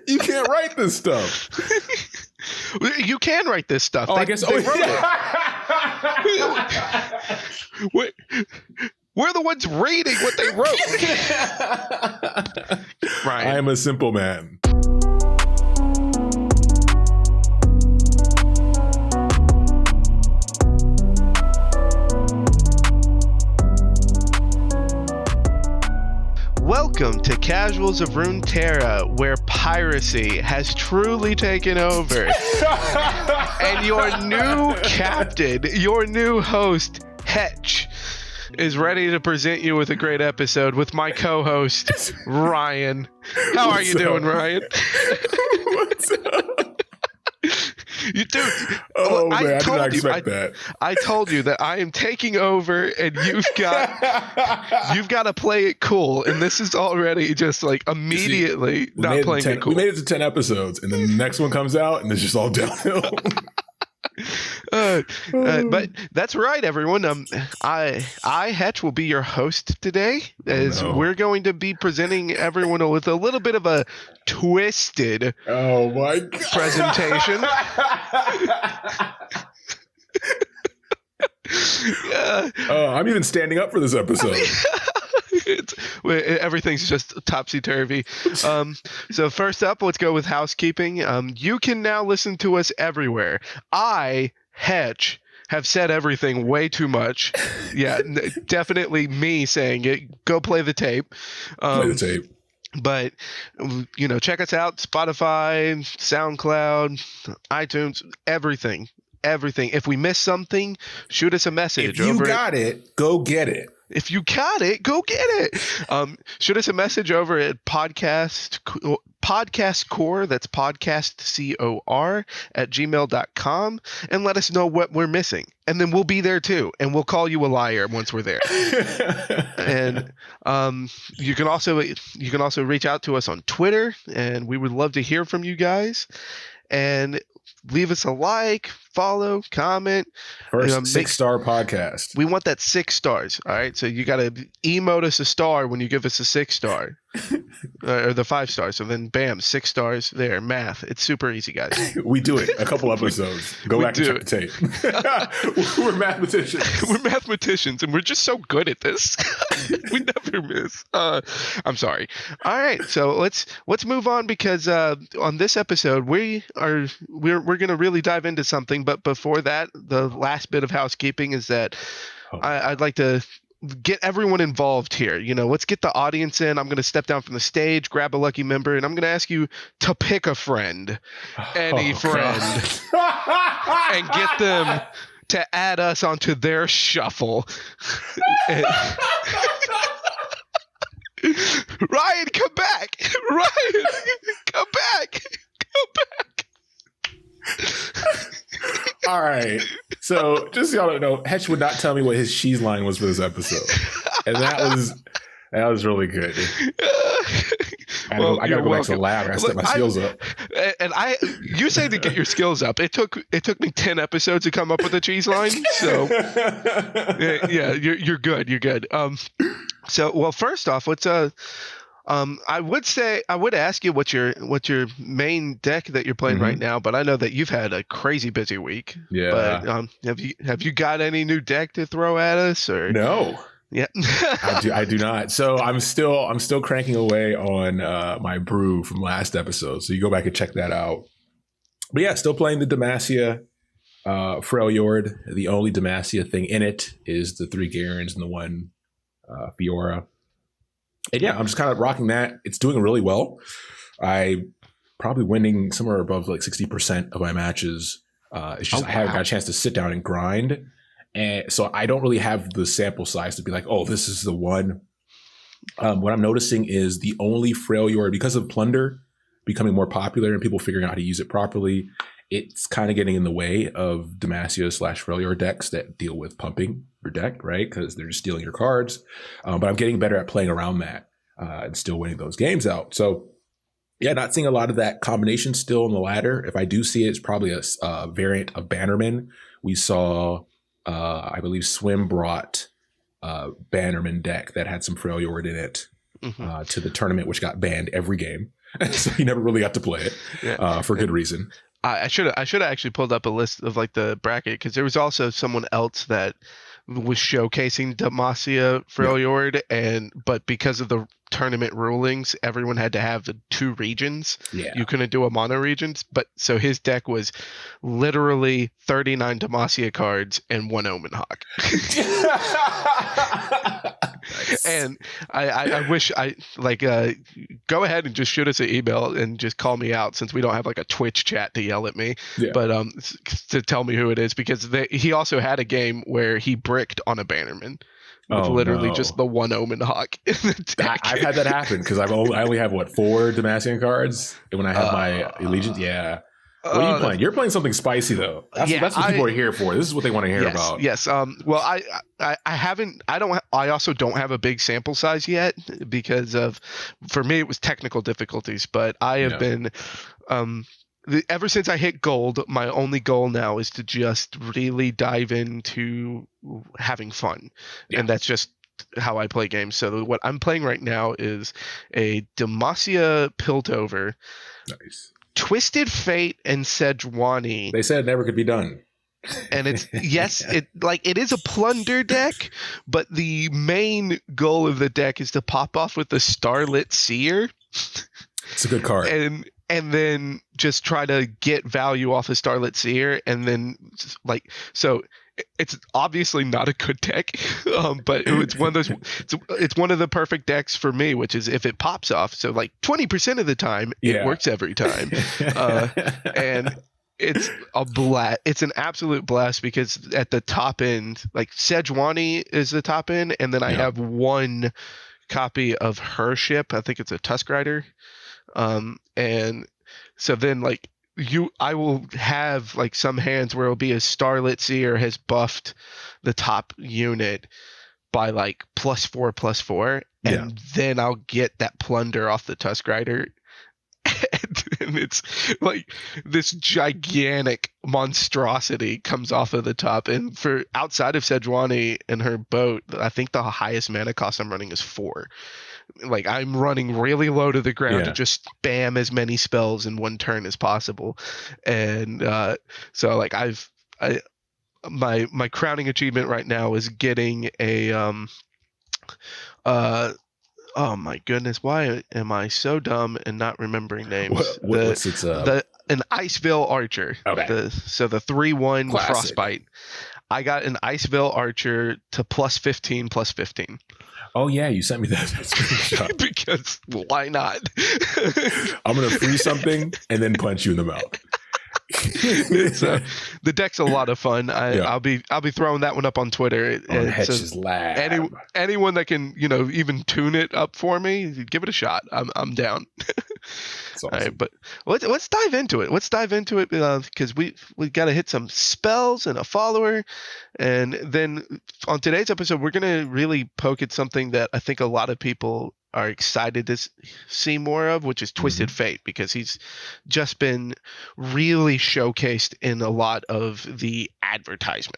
You can't write this stuff. You can write this stuff. I guess. They wrote it. We're the ones reading what they wrote. Ryan. I am a simple man. Welcome to Casuals of Runeterra, where piracy has truly taken over. And your new captain, your new host, Hetch, is ready to present you with a great episode with my co-host, Ryan. How are you doing, Ryan? What's up? You do. Oh man, I did not expect that. I told you that I am taking over, and you've got to play it cool. And this is already just like immediately not playing it cool. We made it to 10 episodes, and then the next one comes out, and it's just all downhill. But that's right, everyone. I Hetch will be your host today, as we're going to be presenting everyone with a little bit of a twisted my God. presentation. I'm even standing up for this episode. Everything's just topsy-turvy. So first up, let's go with housekeeping. You can now listen to us everywhere. I, Hetch, have said everything way too much. Yeah, definitely me saying it. Go play the tape. Play the tape. But, check us out. Spotify, SoundCloud, iTunes, everything. If we miss something, shoot us a message. If you got it, go get it. If you got it, go get it. Shoot us a message over at Podcast Core, that's podcastcor @gmail.com, and let us know what we're missing. And then we'll be there too, and we'll call you a liar once we're there. And you can also reach out to us on Twitter, and we would love to hear from you guys. And leave us a like, follow, comment. First 6-star podcast. We want that 6 stars. All right. So you got to emote us a star when you give us a 6-star or the 5 stars. So then bam, 6 stars there. Math. It's super easy, guys. We do it. A couple episodes. Go back and check the tape. We're mathematicians. We're mathematicians, and we're just so good at this. We never miss. I'm sorry. All right. So let's move on, because on this episode we're going to really dive into something. But before that, the last bit of housekeeping is that I'd like to get everyone involved here. Let's get the audience in. I'm going to step down from the stage, grab a lucky member, and I'm going to ask you to pick a friend, any friend, and get them to add us onto their shuffle. Ryan, come back! Ryan, come back! Come back! All right. So just so y'all don't know, Hetch would not tell me what his cheese line was for this episode, and that was really good. I gotta go back to the lab. I gotta step my skills up. And you say to get your skills up. It took me 10 episodes to come up with a cheese line. So yeah, you're good. You're good. So first off, let's I would ask you what's your main deck that you're playing right now, but I know that you've had a crazy busy week. Yeah. But have you got any new deck to throw at us, or no? Yeah. I do not. So I'm still cranking away on my brew from last episode. So you go back and check that out. But yeah, still playing the Demacia Freljord. The only Demacia thing in it is the 3 Garens and the 1 Fiora. And yeah, I'm just kind of rocking that. It's doing really well. I probably winning somewhere above like 60% of my matches. It's just I haven't got a chance to sit down and grind. And so I don't really have the sample size to be like, oh, this is the one. What I'm noticing is the only Freljord, because of Plunder becoming more popular and people figuring out how to use it properly, it's kind of getting in the way of Demacia / Freljord decks that deal with pumping your deck, right? Because they're just stealing your cards. But I'm getting better at playing around that and still winning those games out. So yeah, not seeing a lot of that combination still in the ladder. If I do see it, it's probably a variant of Bannerman. We saw, I believe Swim brought Bannerman deck that had some Freljord in it to the tournament, which got banned every game. So he never really got to play it for good reason. I should have actually pulled up a list of like the bracket, because there was also someone else that was showcasing Demacia Freljord, but because of the tournament rulings, everyone had to have the 2 regions. Yeah. You couldn't do a mono regions, but so his deck was literally 39 Demacia cards and 1 Omen Hawk. Nice. And I wish go ahead and just shoot us an email and just call me out, since we don't have like a Twitch chat to yell at me, but to tell me who it is, because he also had a game where he bricked on a Bannerman with literally just the 1 Omen Hawk in the deck. I've had that happen, because I only have 4 Demacian cards, and when I have my Allegiance, What are you playing? You're playing something spicy though. That's what people are here for. This is what they want to hear about. Yes. Well, I haven't. I also don't have a big sample size yet, because for me it was technical difficulties. But I have been ever since I hit gold. My only goal now is to just really dive into having fun, and that's just how I play games. So what I'm playing right now is a Demacia Piltover. Nice. Twisted Fate and Sejuani. They said it never could be done. And it's it is a plunder deck, but the main goal of the deck is to pop off with the Starlit Seer. It's a good card. And then just try to get value off of Starlit Seer, and then it's obviously not a good deck, but it's one of those. It's one of the perfect decks for me, which is if it pops off. So 20% of the time, it works every time, and it's a blast. It's an absolute blast, because at the top end, Sejuani is the top end, and then I have 1 copy of her ship. I think it's a Tusk Rider, and so then I will have some hands where it'll be a Starlit Seer has buffed the top unit by +4/+4, and then I'll get that plunder off the Tusk Rider. And it's this gigantic monstrosity comes off of the top. And for outside of Sejuani and her boat, I think the highest mana cost I'm running is 4. I'm running really low to the ground to just spam as many spells in one turn as possible. And so my crowning achievement right now is getting a oh my goodness, why am I so dumb and not remembering names? An Iceville Archer. Okay. The 3/1 Frostbite. I got an Iceville Archer to +15/+15. Oh yeah, you sent me that screenshot. Because why not? I'm gonna freeze something and then punch you in the mouth. The deck's a lot of fun. I'll be throwing that one up on Twitter. On Hetch's Lab. Anyone that can even tune it up for me, give it a shot. I'm down. That's awesome. All right, but let's dive into it. Because we got to hit some spells and a follower, and then on today's episode we're gonna really poke at something that I think a lot of people are excited to see more of, which is Twisted Fate, because he's just been really showcased in a lot of the advertisement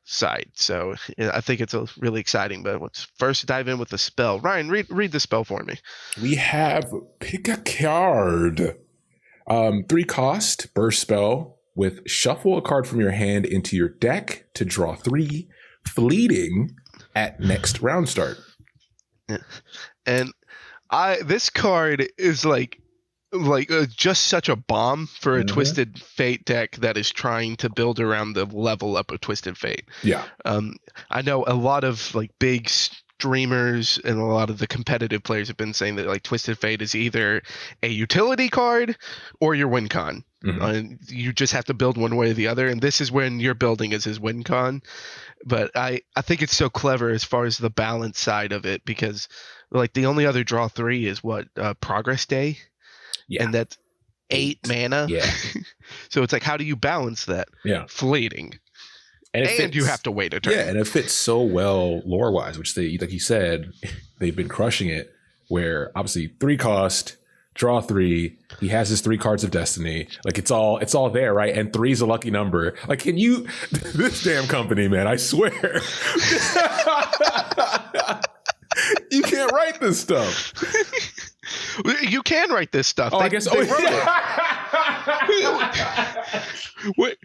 side. So I think it's really exciting. But let's first dive in with the spell. Ryan, read the spell for me. We have pick a card. 3 cost, burst spell with shuffle a card from your hand into your deck to draw 3, fleeting at next round start. Yeah. And this card is just such a bomb for a Twisted Fate deck that is trying to build around the level up of Twisted Fate. Yeah. I know a lot of big streamers and a lot of the competitive players have been saying that Twisted Fate is either a utility card or your win con. You just have to build one way or the other, and this is when you're building as his win con. But I think it's so clever as far as the balance side of it, because the only other draw 3 is Progress Day, and that's 8 mana. Yeah. So it's how do you balance that? Yeah, fleeting, and you have to wait a turn. Yeah, and it fits so well lore wise, which they, like you said, they've been crushing it. Where obviously 3 cost. Draw 3. He has his 3 cards of destiny. It's all there, right? And 3 is a lucky number. Can you? This damn company, man! I swear, you can't write this stuff. You can write this stuff. Oh, I guess they wrote it.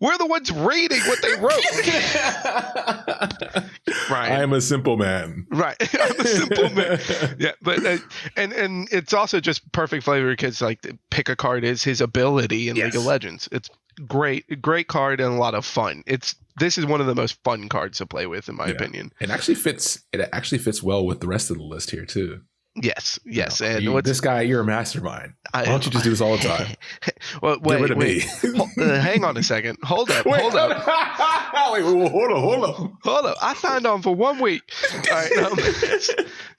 We're the ones reading what they wrote. Right. I am a simple man. Right. I'm a simple man. Yeah, but and it's also just perfect flavor because like pick a card is his ability in League of Legends. It's great card and a lot of fun. This is one of the most fun cards to play with in my opinion. It actually fits well with the rest of the list here too. Yes. And this guy, you're a mastermind. Why don't you just do this all the time? Well, wait. Me. Hang on a second. Hold up. Hold up. Hold up. I signed on for 1 week. All right.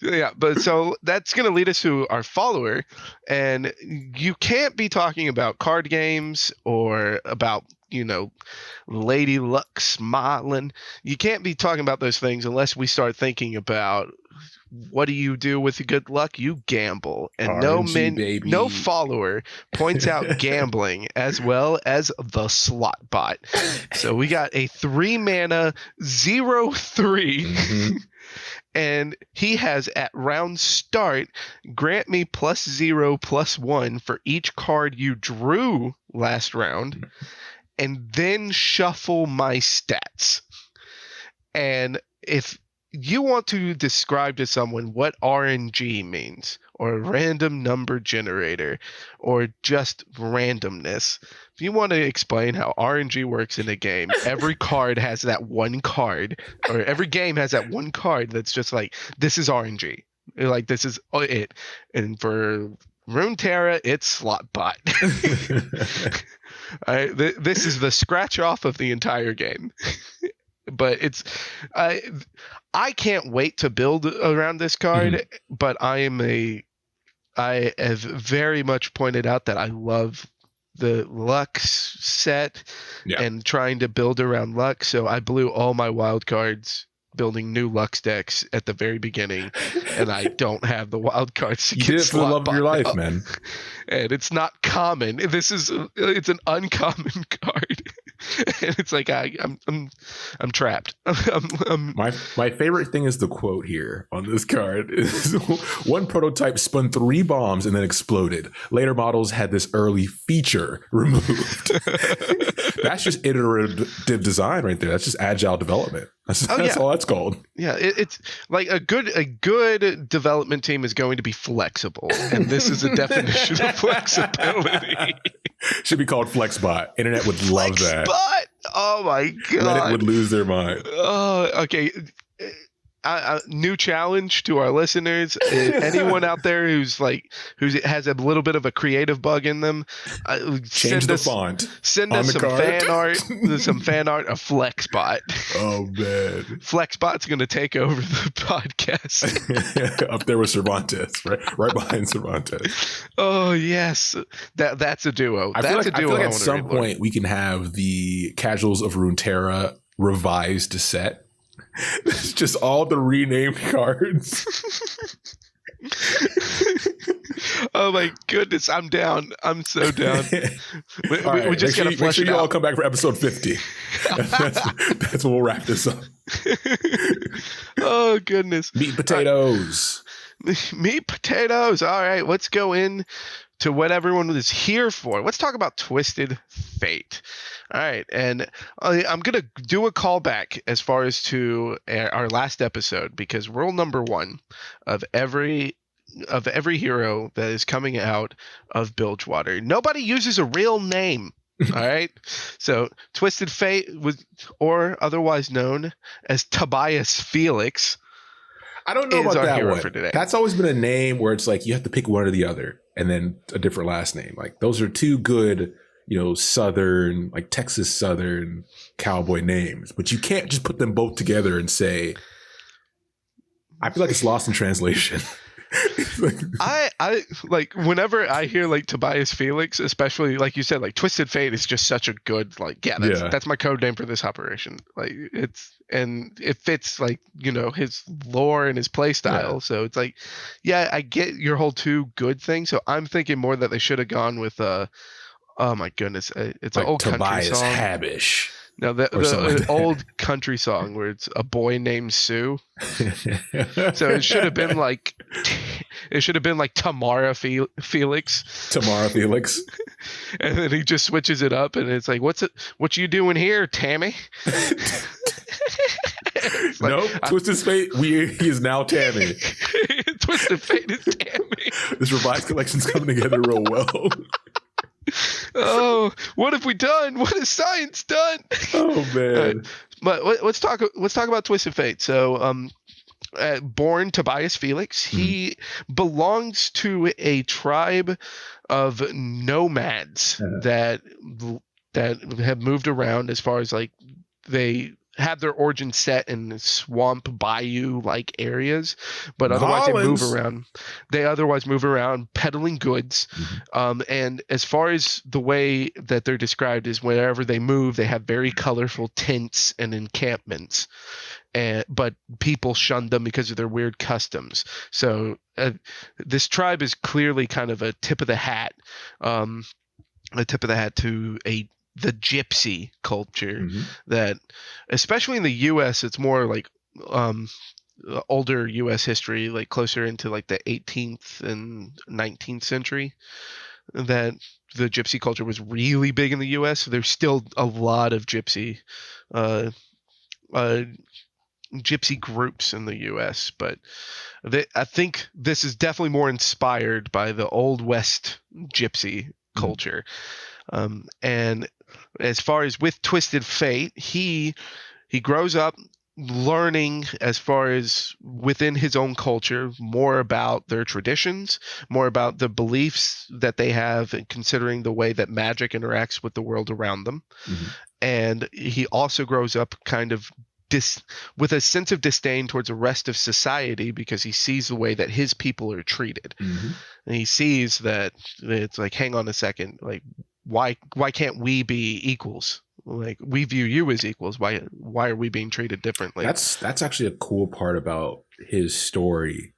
Yeah, but so that's going to lead us to our follower. And you can't be talking about card games or about, Lady Luck smiling. You can't be talking about those things unless we start thinking about what do you do with good luck? You gamble. And RNG, no follower points out gambling as well as the slot bot. So we got a 3-mana 0/3. Mm-hmm. And he has at round start, grant me +0/+1 for each card you drew last round, and then shuffle my stats. And if you want to describe to someone what RNG means, or random number generator, or just randomness, if you want to explain how RNG works in a game, every card has that one card, or every game has that one card that's just like, this is RNG. Like, this is it. And for Runeterra, it's slot bot. This is the scratch off of the entire game. But I can't wait to build around this card, but I have very much pointed out that I love the Lux set and trying to build around Lux. So I blew all my wild cards building new Lux decks at the very beginning, and I don't have the wild cards to get. You did it for the love of your life, man. And it's not common. It's an uncommon card. And it's like I'm trapped. My favorite thing is the quote here on this card. One prototype spun 3 bombs and then exploded. Later models had this early feature removed. That's just iterative design right there. That's just agile development. That's all that's called. Yeah, it's like a good development team is going to be flexible, and this is a definition of flexibility. Should be called FlexBot. Internet would love that. Oh my god! Reddit would lose their mind. Oh, okay. New challenge to our listeners. Anyone out there who has a little bit of a creative bug in them, change the font. Send us some fan art. Some fan art of FlexBot. Oh man, FlexBot's going to take over the podcast. Up there with Cervantes, right behind Cervantes. Oh yes, that's a duo. I feel like at some point we can have the Casuals of Runeterra revised set. It's just all the renamed cards. Oh my goodness, I'm down. I'm so down. We just gotta make sure you all come back for episode 50. That's when we'll wrap this up. Oh goodness. Meat potatoes. Meat potatoes. All right, let's go in to what everyone is here for. Let's talk about Twisted Fate. All right, and I'm going to do a callback as far as to our last episode, because rule number 1 of every hero that is coming out of Bilgewater, nobody uses a real name. All right, so Twisted Fate or otherwise known as Tobias Felix. I don't know about that one. For today. That's always been a name where it's like you have to pick one or the other, and then a different last name. Like those are two good, Southern, like Texas Southern cowboy names, but you can't just put them both together and say. I feel like it's lost in translation. I like whenever I hear like Tobias Felix, especially like you said, like Twisted Fate is just such a good that's my code name for this operation. Like it fits like his lore and his play style. Yeah. So it's like, I get your whole two good thing. So I'm thinking more that they should have gone with oh my goodness, it's like an old Tobias country song. Habish. No, or something the like that. old country song where it's a boy named Sue. So it should have been like Tamara Felix, Tamara Felix. and then he just switches it up, and it's like, what you doing here, Tammy? It's like, Nope. Twisted Fate. He is now Tammy. Twisted Fate is Tammy. This revised collection's coming together real well. Oh, what have we done? What has science done? Oh man. But let's talk about Twisted Fate. So, born Tobias Felix, he belongs to a tribe of nomads that have moved around, as far as like they have their origin set in swamp bayou like areas, but otherwise they otherwise move around peddling goods. And as far as the way that they're described is, wherever they move, they have very colorful tents and encampments, but people shun them because of their weird customs. So this tribe is clearly kind of a tip of the hat to the gypsy culture that, especially in the US, it's more like older US history, like closer into like the 18th and 19th century, that the gypsy culture was really big in the US. There's still a lot of gypsy groups in the US, but I think this is definitely more inspired by the Old West gypsy culture. And as far as with Twisted Fate, he grows up learning, as far as within his own culture, more about their traditions, more about the beliefs that they have, and considering the way that magic interacts with the world around them. And he also grows up kind of with a sense of disdain towards the rest of society, because he sees the way that his people are treated. And he sees that it's like, hang on a second, like, why can't we be equals? Like, we view you as equals. Why are we being treated differently? That's actually a cool part about his story,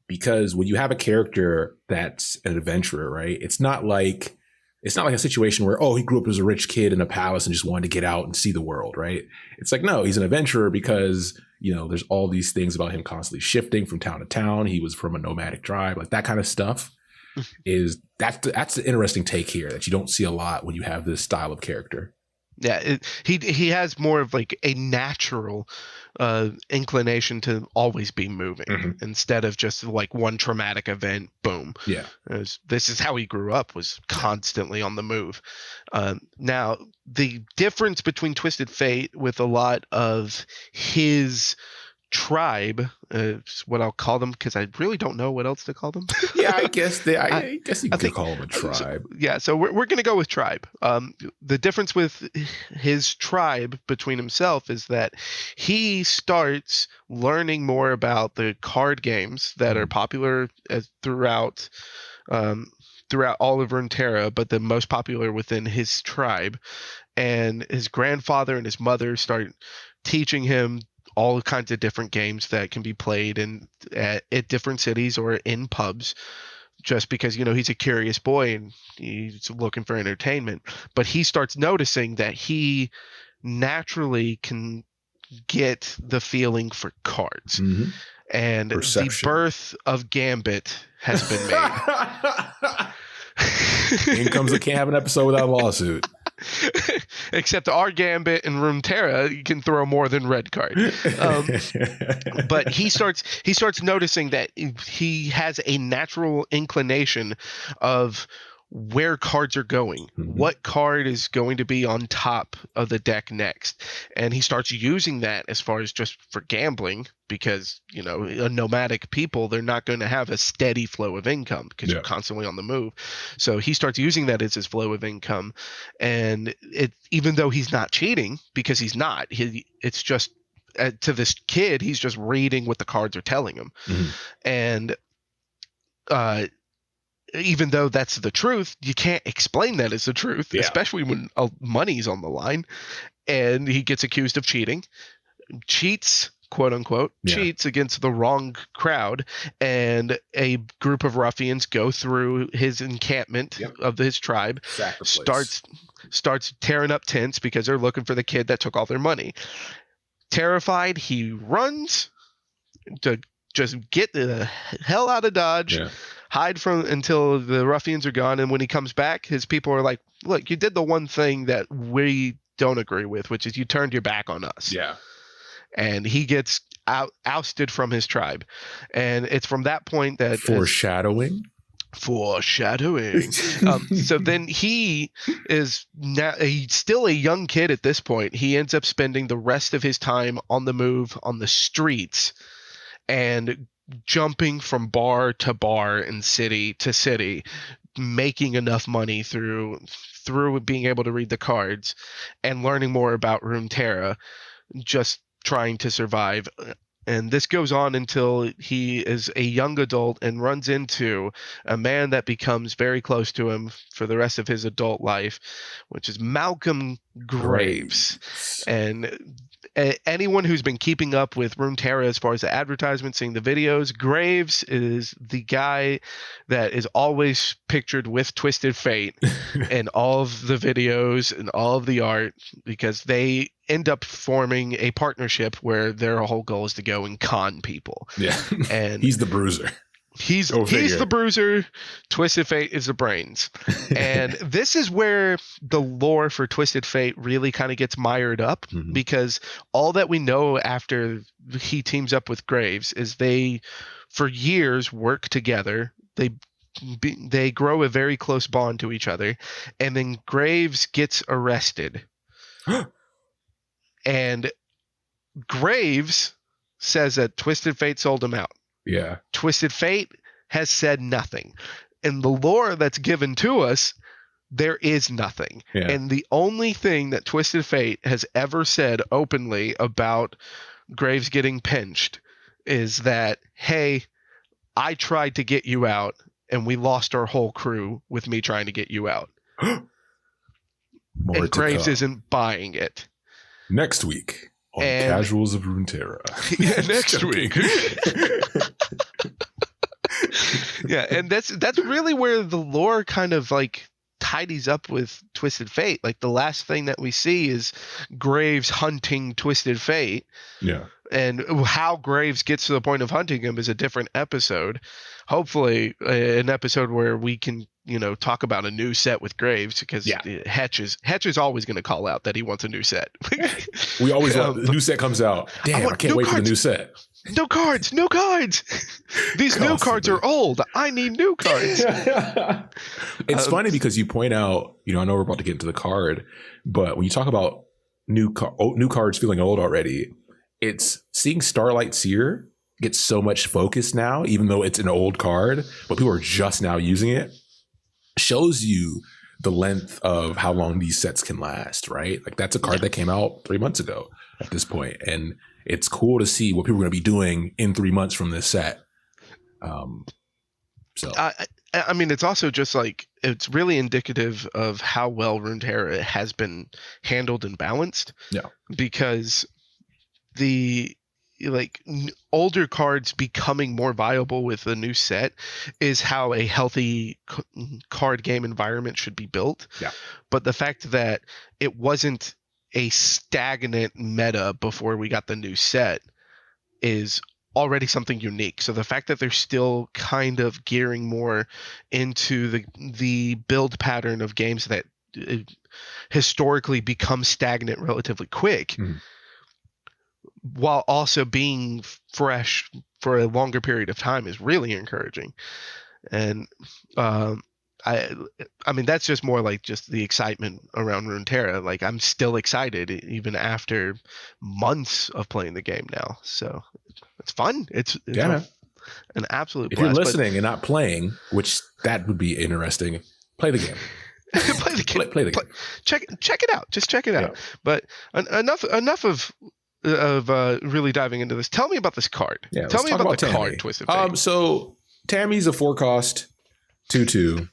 because when you have a character that's an adventurer, right? It's not like a situation where, oh, he grew up as a rich kid in a palace and just wanted to get out and see the world, right? It's like, no, he's an adventurer because, there's all these things about him constantly shifting from town to town. He was from a nomadic tribe, like that kind of stuff. That's the interesting take here that you don't see a lot when you have this style of character. Yeah, he has more of like a natural inclination to always be moving instead of just like one traumatic event, boom. Yeah. This is how he grew up, was constantly on the move. Now, the difference between Twisted Fate with a lot of his tribe, is what I'll call them, because I really don't know what else to call them. Yeah, I guess I guess you could call them a tribe. So we're going to go with tribe. The difference with his tribe between himself is that he starts learning more about the card games that are popular throughout all of Runeterra, but the most popular within his tribe. And his grandfather and his mother start teaching him all kinds of different games that can be played at different cities or in pubs, just because, he's a curious boy and he's looking for entertainment. But he starts noticing that he naturally can get the feeling for cards. And Perception. The birth of Gambit has been made. In comes the can't have an episode without a lawsuit. Except our Gambit and Runeterra, you can throw more than red card. But he starts noticing that he has a natural inclination of where cards are going, what card is going to be on top of the deck next. And he starts using that as far as just for gambling, because, a nomadic people, they're not going to have a steady flow of income because you're constantly on the move. So he starts using that as his flow of income. And even though he's not cheating, because he's not, it's just to this kid, he's just reading what the cards are telling him. And, even though that's the truth, you can't explain that as the truth, especially when money's on the line. And he gets accused of cheats, quote unquote, cheats against the wrong crowd. And a group of ruffians go through his encampment of his tribe, starts tearing up tents because they're looking for the kid that took all their money. Terrified, he runs to just get the hell out of Dodge, hide from until the ruffians are gone. And when he comes back, his people are like, look, you did the one thing that we don't agree with, which is you turned your back on us. Yeah. And he gets ousted from his tribe. And it's from that point that Foreshadowing. So then he's still a young kid at this point. He ends up spending the rest of his time on the move, on the streets, and jumping from bar to bar and city to city, making enough money through being able to read the cards and learning more about Runeterra, just trying to survive. And this goes on until he is a young adult and runs into a man that becomes very close to him for the rest of his adult life, which is Malcolm Graves. And anyone who's been keeping up with Runeterra as far as the advertisements, seeing the videos, Graves is the guy that is always pictured with Twisted Fate in all of the videos and all of the art, because they end up forming a partnership where their whole goal is to go and con people. Yeah. And he's the bruiser. He's the bruiser. Twisted Fate is the brains. And this is where the lore for Twisted Fate really kind of gets mired up, because all that we know after he teams up with Graves is they, for years, work together. They grow a very close bond to each other. And then Graves gets arrested. And Graves says that Twisted Fate sold him out. Yeah. Twisted Fate has said nothing. In the lore that's given to us, there is nothing. Yeah. And the only thing that Twisted Fate has ever said openly about Graves getting pinched is that, hey, I tried to get you out, and we lost our whole crew with me trying to get you out. And Graves isn't buying it. Next week on Casuals of Runeterra. Yeah, next week. Yeah, and that's really where the lore kind of like tidies up with Twisted Fate. Like the last thing that we see is Graves hunting Twisted Fate. Yeah. And how Graves gets to the point of hunting him is a different episode. Hopefully an episode where we can, talk about a new set with Graves, because Hetch is always going to call out that he wants a new set. We always want the new set comes out. Damn, I can't wait for the new set. No cards. These new cards are old. I need new cards. It's funny because you point out, I know we're about to get into the card, but when you talk about new cards feeling old already, it's seeing Starlight Seer get so much focus now, even though it's an old card, but people are just now using it. Shows you the length of how long these sets can last, right? Like that's a card that came out 3 months ago at this point, and it's cool to see what people are going to be doing in 3 months from this set. I mean, it's also just like, it's really indicative of how well Runeterra has been handled and balanced. Yeah, because the older cards becoming more viable with a new set is how a healthy card game environment should be built. Yeah. But the fact that it wasn't a stagnant meta before we got the new set is already something unique. So the fact that they're still kind of gearing more into the build pattern of games that historically become stagnant relatively quick, while also being fresh for a longer period of time, is really encouraging. And I mean, that's just more like just the excitement around Runeterra. Like, I'm still excited even after months of playing the game now. So it's fun. It's an absolute blast. If you're listening and not playing, which that would be interesting, play the game. Play the game. Check it out. Just check it out. But enough of really diving into this. Tell me about this card. Yeah, Tell me about the Tammy. card, Twisted Fate. So Tammy's a 4-cost 2/2.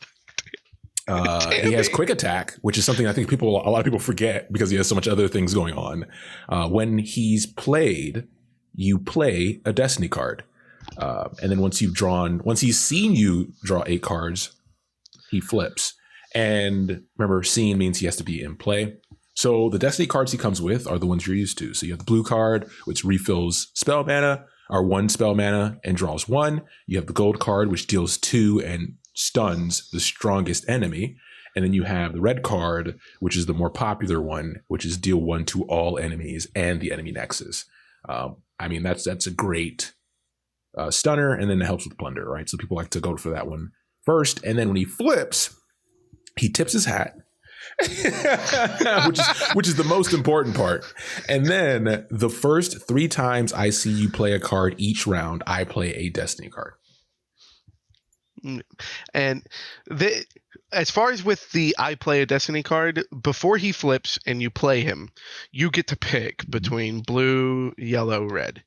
He has quick attack, which is something I think a lot of people forget because he has so much other things going on. When he's played, you play a Destiny card. And then once he's seen you draw 8 cards, he flips. And remember, seen means he has to be in play. So the Destiny cards he comes with are the ones you're used to. So you have the blue card, which refills spell mana, or 1 spell mana and draws 1. You have the gold card, which deals 2 and stuns the strongest enemy. And then you have the red card, which is the more popular one, which is deal 1 to all enemies and the enemy nexus. I mean, that's a great stunner, and then it helps with plunder, right? So people like to go for that one first. And then when he flips, he tips his hat, which is the most important part. And then the first 3 times I see you play a card each round, I play a Destiny card. And as far as with the I play a Destiny card, before he flips and you play him, you get to pick between blue, yellow, red,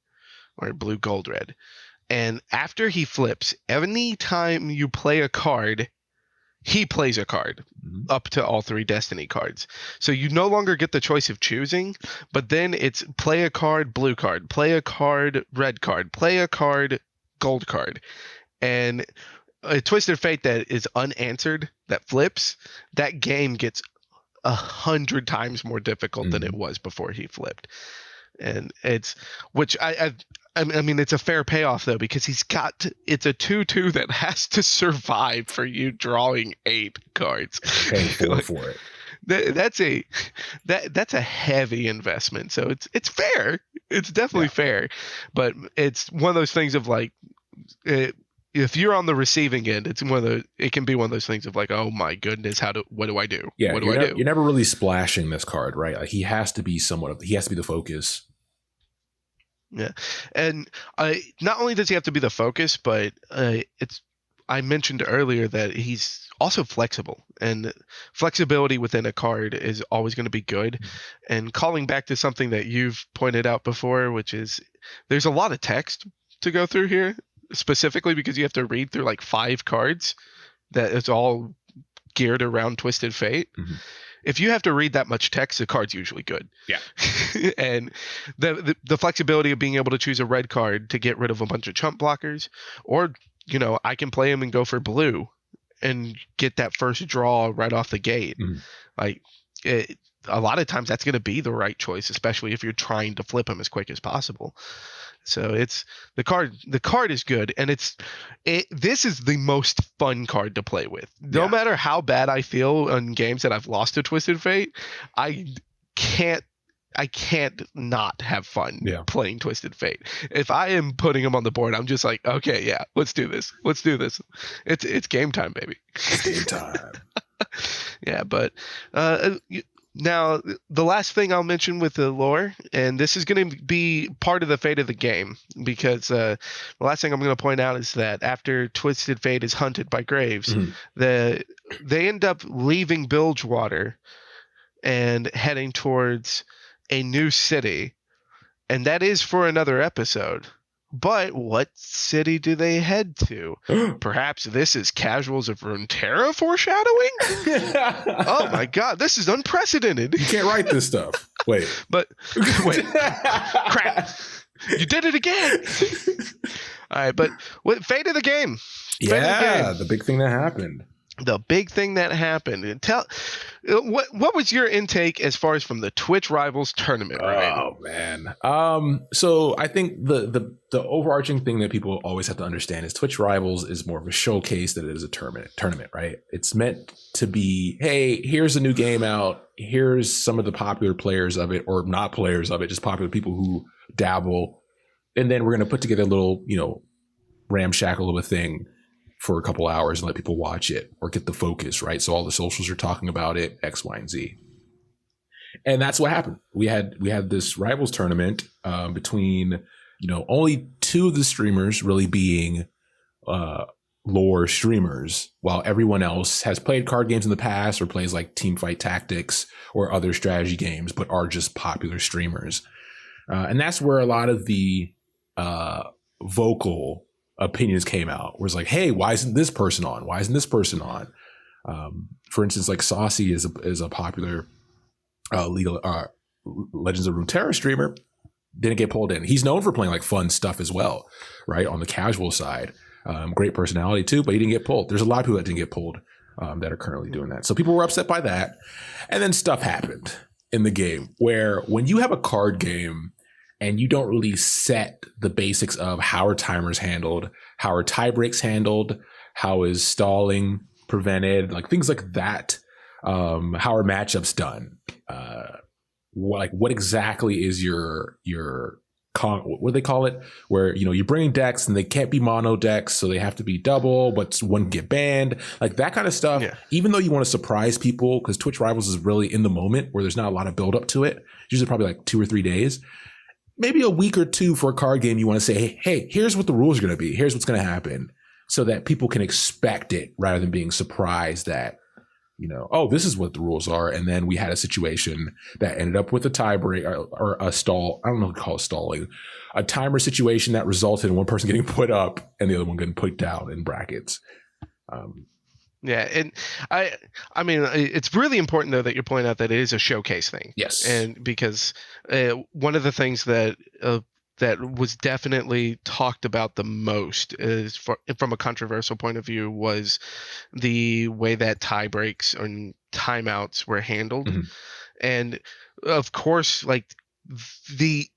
or blue, gold, red. And after he flips, any time you play a card, he plays a card up to all 3 Destiny cards. So you no longer get the choice of choosing, but then it's play a card, blue card, play a card, red card, play a card, gold card. And a Twisted Fate that is unanswered, that flips, that game gets 100 times more difficult than it was before he flipped. And it's, which I mean, it's a fair payoff though, because it's a 2/2 that has to survive for you drawing 8 cards. Paying 4 for it. That's a heavy investment. So it's fair. It's definitely fair, but it's one of those things of like, if you're on the receiving end, it can be one of those things of like, oh my goodness, what do I do? Yeah, what do I do? You're never really splashing this card, right? Like he has to be the focus. Yeah, and not only does he have to be the focus, but I mentioned earlier that he's also flexible, and flexibility within a card is always going to be good. And calling back to something that you've pointed out before, which is there's a lot of text to go through here, specifically because you have to read through like 5 cards that it's all geared around Twisted Fate. If you have to read that much text, the card's usually good. Yeah. And the flexibility of being able to choose a red card to get rid of a bunch of chump blockers, or, I can play him and go for blue and get that first draw right off the gate. Like a lot of times that's going to be the right choice, especially if you're trying to flip him as quick as possible. So it's the card is good, and this is the most fun card to play with. No matter how bad I feel on games that I've lost to Twisted Fate, I can't not have fun playing Twisted Fate. If I am putting him on the board, I'm just like, okay, yeah, let's do this. It's game time, baby. It's game time. Yeah, but now, the last thing I'll mention with the lore, and this is going to be part of the fate of the game, because the last thing I'm going to point out is that after Twisted Fate is hunted by Graves, they end up leaving Bilgewater and heading towards a new city, and that is for another episode. But what city do they head to? Perhaps this is Casuals of Runeterra foreshadowing? Oh my god, this is unprecedented. You can't write this stuff. Wait. But, wait. Crap. You did it again. All right, but fate of the game. The big thing that happened. The big thing that happened. And what was your intake as far as from the Twitch Rivals tournament? Oh man. So I think the overarching thing that people always have to understand is Twitch Rivals is more of a showcase than it is a tournament, right? It's meant to be, hey, here's a new game out. Here's some of the popular players of it, or not players of it, just popular people who dabble. And then we're going to put together a little, ramshackle of a thing for a couple hours and let people watch it or get the focus, right? So all the socials are talking about it, X, Y, and Z. And that's what happened. We had this Rivals tournament between, only 2 of the streamers really being lore streamers, while everyone else has played card games in the past or plays like Teamfight Tactics or other strategy games, but are just popular streamers. And that's where a lot of the vocal opinions came out, where it's like, hey, why isn't this person on? Why isn't this person on? For instance, like Saucy is a popular Legends of Runeterra streamer, didn't get pulled in. He's known for playing like fun stuff as well, right? On the casual side. Great personality too, but he didn't get pulled. There's a lot of people that didn't get pulled. that are currently doing that. So people were upset by that. And then stuff happened in the game where when you have a card game and you don't really set the basics of how are timers handled, how are tie breaks handled, how is stalling prevented, like things like that, how are matchups done, what exactly is your what do they call it? Where, you're bringing decks and they can't be mono decks, so they have to be double, but one can get banned. Like that kind of stuff. Yeah. Even though you want to surprise people, because Twitch Rivals is really in the moment where there's not a lot of build up to it. Usually probably like 2 or 3 days. Maybe a week or two for a card game. You want to say, hey, here's what the rules are going to be. Here's what's going to happen, so that people can expect it rather than being surprised that, oh, this is what the rules are. And then we had a situation that ended up with a tie break or a stall. I don't know what to call it, stalling. A timer situation that resulted in one person getting put up and the other one getting put down in brackets. Yeah, and I mean, it's really important though that you point out that it is a showcase thing. Yes, and because one of the things that was definitely talked about the most is from a controversial point of view was the way that tie breaks and timeouts were handled. Mm-hmm. And of course, like the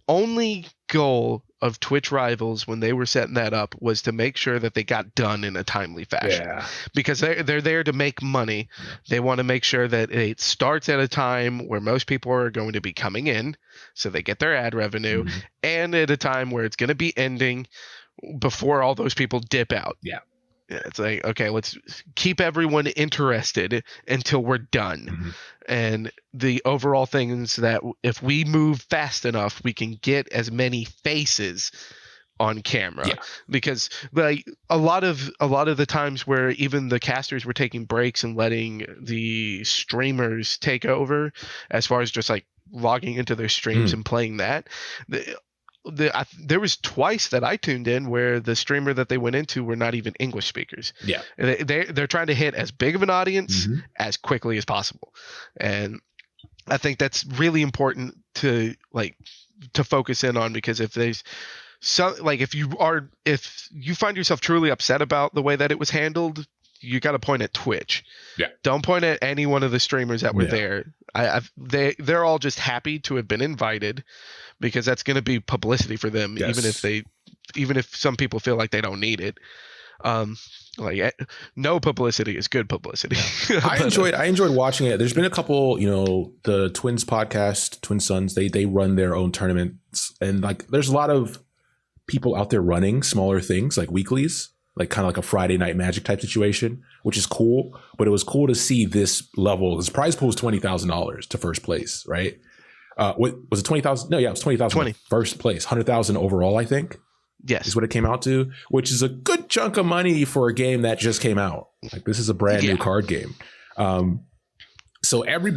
only goal of Twitch Rivals when they were setting that up was to make sure that they got done in a timely fashion. Yeah. Because they're there to make money. They want to make sure that it starts at a time where most people are going to be coming in, so they get their ad revenue, mm-hmm. and at a time where it's going to be ending before all those people dip out. Yeah. It's like, okay, let's keep everyone interested until we're done. Mm-hmm. And the overall thing is that if we move fast enough, we can get as many faces on camera. Yeah. Because like a lot of the times where even the casters were taking breaks and letting the streamers take over as far as just like logging into their streams and playing that, there was twice that I tuned in where the streamer that they went into were not even English speakers. Yeah, they're trying to hit as big of an audience mm-hmm. as quickly as possible, and I think that's really important to focus in on, because if there's if you find yourself truly upset about the way that it was handled, you got to point at Twitch. Yeah. Don't point at any one of the streamers that were there. They're all just happy to have been invited, because that's going to be publicity for them, yes. even if some people feel like they don't need it. No publicity is good publicity. Yeah. I enjoyed watching it. There's been a couple, the Twins podcast, Twin Sons, they run their own tournaments, and like there's a lot of people out there running smaller things like weeklies, like kind of like a Friday Night Magic type situation, which is cool. But it was cool to see this level. This prize pool was $20,000 to first place, right? What was it? 20,000? No, yeah, it was 20,000 first place. 100,000 overall, I think. Yes, is what it came out to, which is a good chunk of money for a game that just came out. Like this is a brand new card game. So every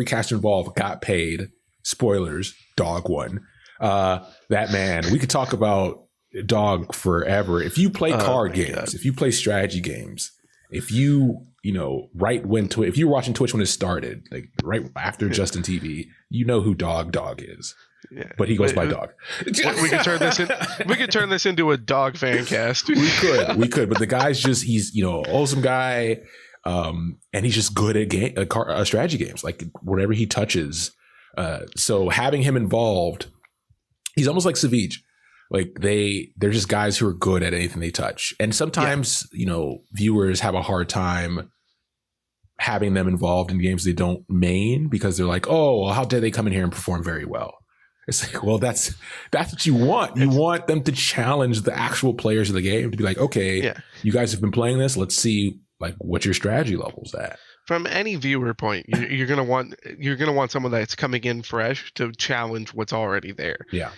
caster involved got paid. Spoilers, Dog won. That man, we could talk about Dog forever. If you play card games, if you play strategy games, if you if you were watching Twitch when it started, like right after Justin TV, you know who Dog is. Yeah. But he goes by Dog. We could turn this into a Dog fan cast. We could. But the guy's he's awesome guy, and he's just good at strategy games. Like whatever he touches. So having him involved, he's almost like Savage. Like they're just guys who are good at anything they touch. And sometimes, viewers have a hard time having them involved in games they don't main, because they're like, oh, well, how dare they come in here and perform very well? It's like, well, that's what you want. You want them to challenge the actual players of the game, to be like, okay, you guys have been playing this. Let's see what your strategy level's at. From any viewer point, you're gonna want someone that's coming in fresh to challenge what's already there. Yeah.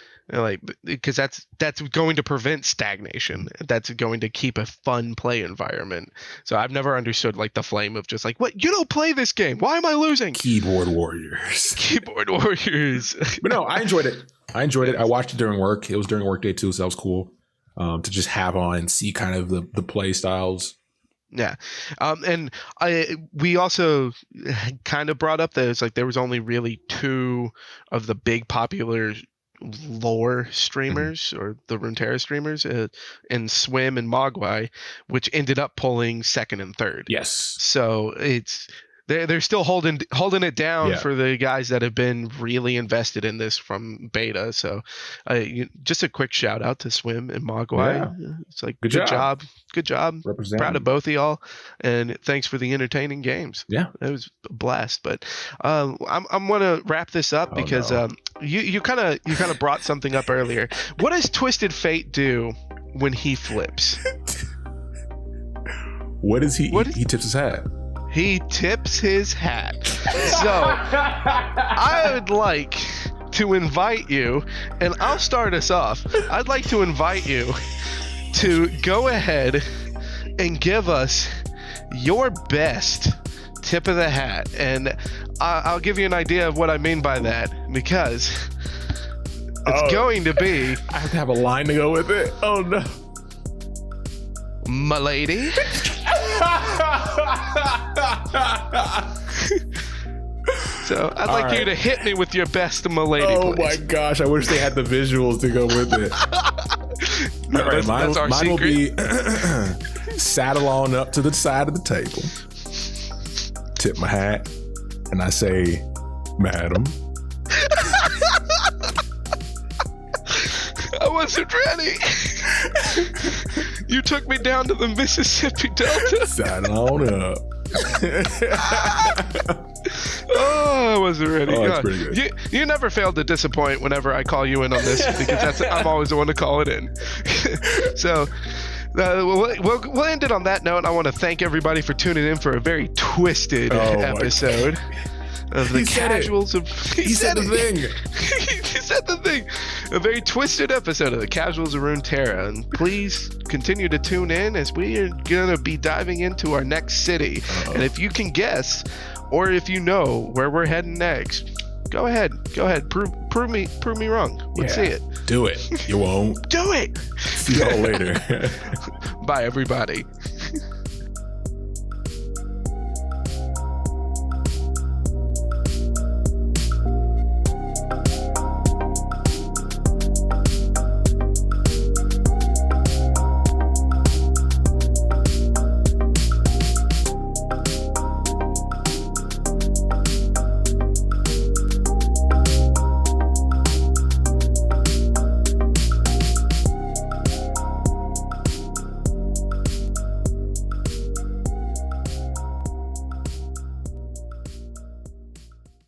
Because that's going to prevent stagnation. That's going to keep a fun play environment. So I've never understood the flame of just what, you don't play this game. Why am I losing? Keyboard warriors. But no, I enjoyed it. I watched it during work. It was during work day too, so that was cool to just have on and see kind of the play styles. Yeah. And we also kind of brought up that it's there was only really two of the big popular lore streamers or the Runeterra streamers in Swim and Mogwai, which ended up pulling second and third. Yes. So they're still holding it down for the guys that have been really invested in this from beta. So just a quick shout out to Swim and Mogwai. Yeah. It's like good job. Proud of both of y'all, and thanks for the entertaining games. Yeah, it was a blast. But I'm gonna wrap this up because you kind of brought something up earlier. What does Twisted Fate do when he flips? What is he? He tips his hat. He tips his hat. So I would like to invite you, and I'll start us off. I'd like to invite you to go ahead and give us your best tip of the hat. And I'll give you an idea of what I mean by that, because it's going to be... I have to have a line to go with it. Oh, no. My lady. So I'd like you to hit me with your best, my lady. Oh please. My gosh! I wish they had the visuals to go with it. No, all right, that's our mine secret. will be saddle on up to the side of the table, tip my hat, and I say, "Madam." I wasn't ready. You took me down to the Mississippi Delta. Saddle on up. Oh, I wasn't ready. Oh, that's pretty good. You never failed to disappoint whenever I call you in on this, because I'm always the one to call it in. So we'll end it on that note. I want to thank everybody for tuning in for a very twisted episode of the Casuals of... He said the thing. He said the thing. A very twisted episode of the Casuals of Runeterra. And please continue to tune in, as we are going to be diving into our next city. And if you can guess, or if you know where we're heading next, go ahead. Prove me wrong. Let's see it. Do it. You won't. Do it. See y'all later. Bye, everybody.